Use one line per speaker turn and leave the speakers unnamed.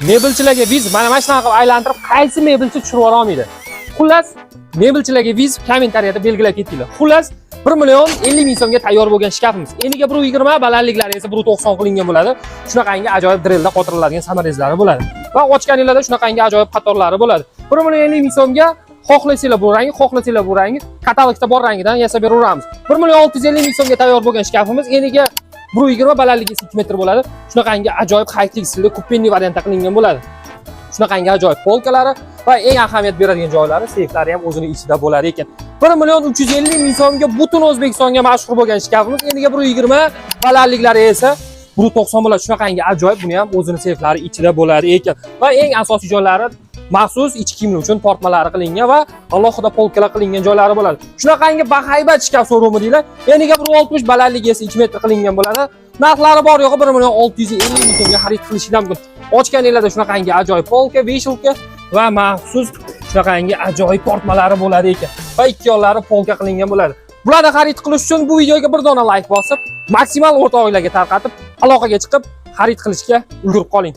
mebelchilarga viz mana shunaqa qilib aylantirib, qaysi mebelchi tushirib ola olmaydi. Xullas, mebelchilarga viz kommentariyada belgilab ketinglar. Xullas, 1,50 ming so'mga tayyor bo'lgan shkafimiz. Eniga 1,20, balandliklari esa 1,90 qilingan bo'ladi. Shunaqangi ajoyib drelda qotiriladigan samarezlari bo'ladi. Va ochganinglarda shunaqangi ajoyib qatorlari bo'ladi. 1,50 ming so'mga xohlasanglar bu rangi, xohlasanglar bu rangi, katalogda bor rangidan yasab beraveramiz. 1,650 ming so'mga tayyor bo'lgan shkafimiz eniga 1,20, balandligi 2 metr bo'ladi. Shunaqangi ajoyib high-tech stilda kupenli variantda qilingan bo'ladi. Shunaqangi ajoyib polkalari va eng ahamiyat beradigan joylari, seyflari ham o'zining ichida bo'lar ekan. 1,350 ming so'mga butun O'zbekistonga mashhur bo'lgan shkafimiz eniga 1,20, balandliklari esa 1,90 bo'ladi. Shunaqangi ajoyib, buni ham o'zining seyflari ichida bo'lar ekan. Va eng asosiy joylari maxsus ichki kiyimlar uchun tortmalari qilingan va alohida polkalar qilingan joylari bo'ladi. Shunaqangi bahaybat shkaf showroomi deylar. Eniga 1,60, balandligi esa 2 metr qilingan bo'ladi. Narxlari bor yo'g'i 1,650 ming so'mga xarid qilishinglar mumkin. Ochganinglarda shunaqangi ajoyib polka, veshilka va maxsus shunaqangi ajoyib tortmalari bo'lar ekan. Va ikki yo'llari polka qilingan bo'ladi. Bularni xarid qilish uchun bu videoga bir dona like bosib, maksimal o'rta oilaga tarqatib, aloqaga chiqib xarid qilishga ulgurib qoling.